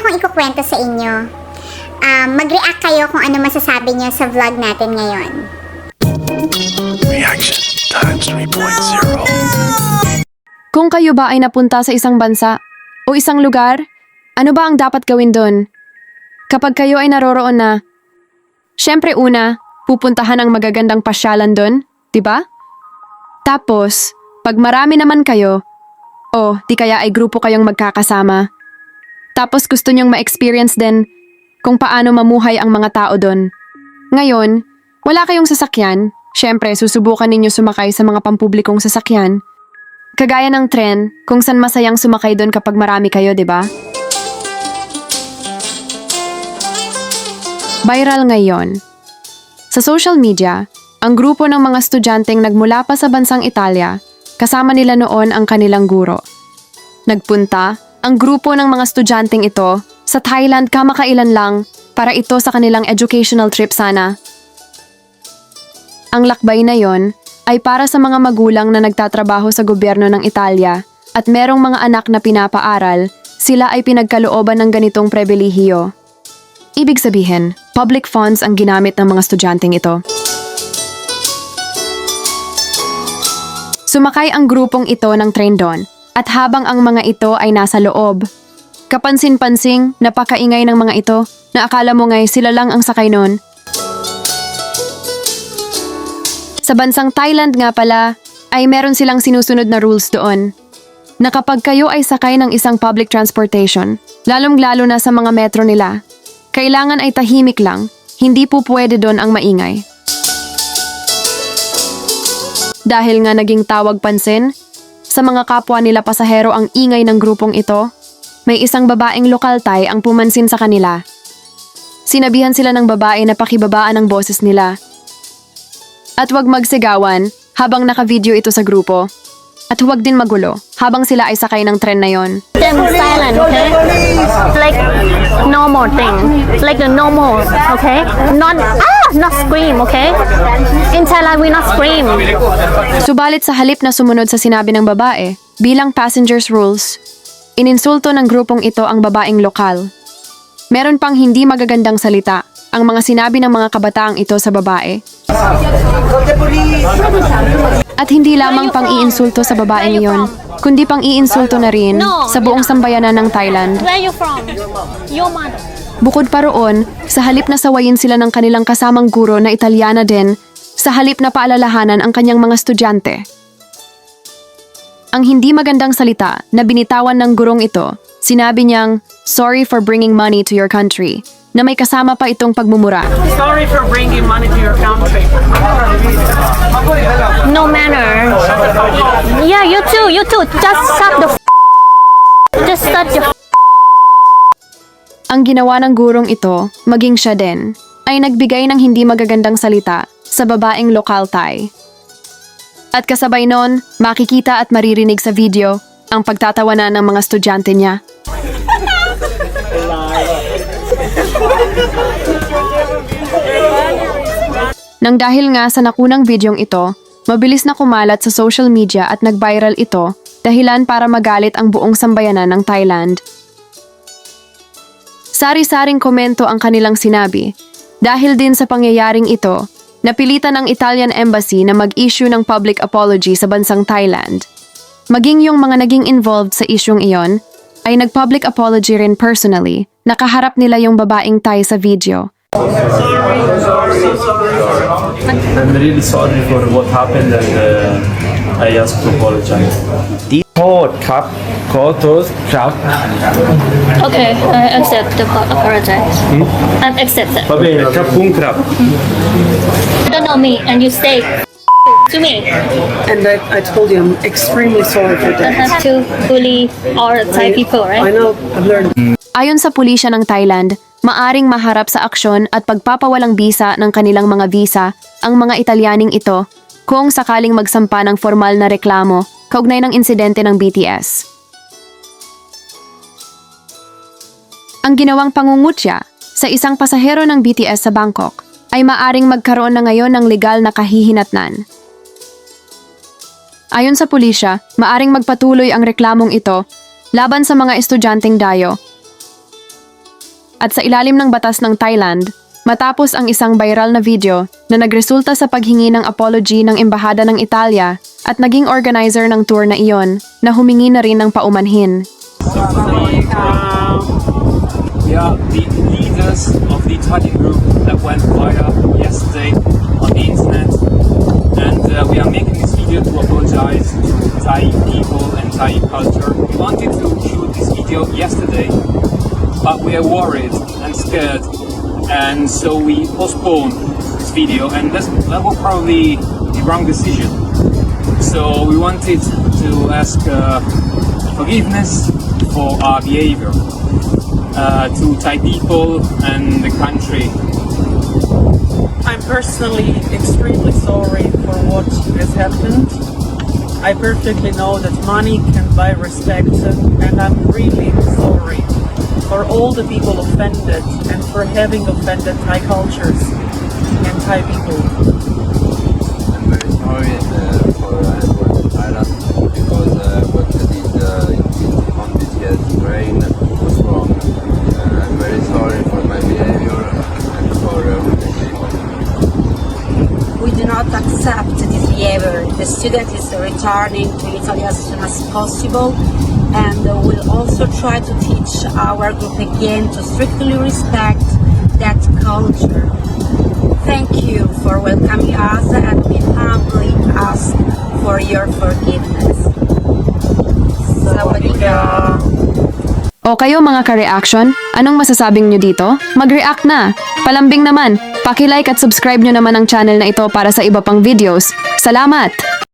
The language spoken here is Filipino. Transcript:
akong ikukwento sa inyo. Mag-react kayo kung ano masasabi niyo sa vlog natin ngayon. Reaction times 3.0. Kung kayo ba ay napunta sa isang bansa o isang lugar, ano ba ang dapat gawin doon? Kapag kayo ay naroroon na, syempre una, pupuntahan ang magagandang pasyalan doon, di ba? Tapos, pag marami naman kayo, o di kaya ay grupo kayong magkakasama, tapos gusto nyong ma-experience din kung paano mamuhay ang mga tao doon. Ngayon, wala kayong sasakyan, syempre susubukan ninyo sumakay sa mga pampublikong sasakyan. Kagaya ng tren, kung saan masayang sumakay doon kapag marami kayo, di ba? Viral ngayon. Sa social media, ang grupo ng mga estudyanteng nagmula pa sa bansang Italia, kasama nila noon ang kanilang guro. Nagpunta ang grupo ng mga estudyanteng ito sa Thailand kamakailan lang para ito sa kanilang educational trip sana. Ang lakbay na yon ay para sa mga magulang na nagtatrabaho sa gobyerno ng Italia at merong mga anak na pinapaaral, sila ay pinagkalooban ng ganitong pribilehiyo. Ibig sabihin, public funds ang ginamit ng mga estudyanteng ito. Sumakay ang grupong ito ng train doon at habang ang mga ito ay nasa loob, kapansin-pansing napakaingay ng mga ito na akala mo ngay sila lang ang sakay noon. Sa bansang Thailand nga pala, ay meron silang sinusunod na rules doon. Na kapag kayo ay sakay ng isang public transportation, lalong-lalo na sa mga metro nila, kailangan ay tahimik lang, hindi po pwede doon ang maingay. Dahil nga naging tawag pansin, sa mga kapwa nila pasahero ang ingay ng grupong ito, may isang babaeng lokal Thai ang pumansin sa kanila. Sinabihan sila ng babae na pakibabaan ang boses nila. At huwag magsigawan habang naka-video ito sa grupo. At huwag din magulo habang sila ay sakay ng tren na yon. Them silent, okay? Like no more thing. Like the no more, okay? Not scream, okay? In Thailand, we not scream. Subalit sa halip na sumunod sa sinabi ng babae, bilang passengers rules, ininsulto ng grupong ito ang babaeng lokal. Meron pang hindi magagandang salita ang mga sinabi ng mga kabataang ito sa babae. At hindi lamang pang iinsulto sa babaeng iyon, kundi pang iinsulto na rin sa buong sambayanan ng Thailand. Where you from? Your mother. Bukod pa roon, sa halip na sawayin sila ng kanilang kasamang guro na Italyana din, sa halip na paalalahanan ang kanyang mga estudyante. Ang hindi magandang salita na binitawan ng gurong ito, sinabi niyang, "Sorry for bringing money to your country," na may kasama pa itong pagmumura. Sorry for bringing money to your country. No manner. Yeah, you too. Just shut the Just shut your Ang ginawa ng gurong ito, maging siya din, ay nagbigay ng hindi magagandang salita sa babaeng lokal Thai. At kasabay nun, makikita at maririnig sa video ang pagtatawanan ng mga estudyante niya. Nang dahil nga sa nakunang videong ito, mabilis na kumalat sa social media at nag-viral ito dahilan para magalit ang buong sambayanan ng Thailand. Sari-saring komento ang kanilang sinabi. Dahil din sa pangyayaring ito, napilitan ang Italian Embassy na mag-issue ng public apology sa bansang Thailand. Maging yung mga naging involved sa isyung iyon, ay nag-public apology rin personally, nakaharap nila yung babaeng Thai sa video. I'm really sorry for what happened and I ask to apologize. โทษครับขอโทษครับ Okay, I accept the apologize. I accept that. พระเบนครับพุ่งครับ You don't know me and you say to me. And I told you I'm extremely sorry for Don't that. have to bully all Thai people, I right? know, I've learned. Ayon sa pulisya ng Thailand, maaring maharap sa aksyon at pagpapawalang bisa ng kanilang mga visa ang mga Italyaning ito kung sakaling magsampa ng formal na reklamo kaugnay ng insidente ng BTS. Ang ginawang pangungutya sa isang pasahero ng BTS sa Bangkok ay maaring magkaroon na ngayon ng legal na kahihinatnan. Ayon sa pulisya, maaring magpatuloy ang reklamong ito laban sa mga estudyanteng dayo. at sa ilalim ng batas ng Thailand, matapos ang isang viral na video na nagresulta sa paghingi ng apology ng Embahada ng Italia at naging organizer ng tour na iyon na humingi na rin ng paumanhin. We are the leaders of the Italian group that went viral yesterday on the internet, and we are making this video to apologize to Thai people and Thai culture. We wanted to shoot this video yesterday, but we are worried and scared, and so we postponed this video, and that will probably be the wrong decision. So we wanted to ask forgiveness for our behavior to Thai people and the country. I'm personally extremely sorry for what has happened. I perfectly know that money can buy respect, and I'm really sorry for all the people offended and for having offended Thai cultures and Thai people. I'm very sorry for everyone in Thailand because what I did on this year's train was wrong. I'm very sorry for my behavior and for what I did. We do not accept this behavior. The student is returning to Italy as soon as possible, and we'll also try to teach our group again to strictly respect that culture. Thank you for welcoming us, and we humbly ask for your forgiveness. Sawadika. O kayo mga ka-reaction, anong masasabing nyo dito? Mag-react na! Palambing naman, paki-like at subscribe nyo naman ang channel na ito para sa iba pang videos. Salamat!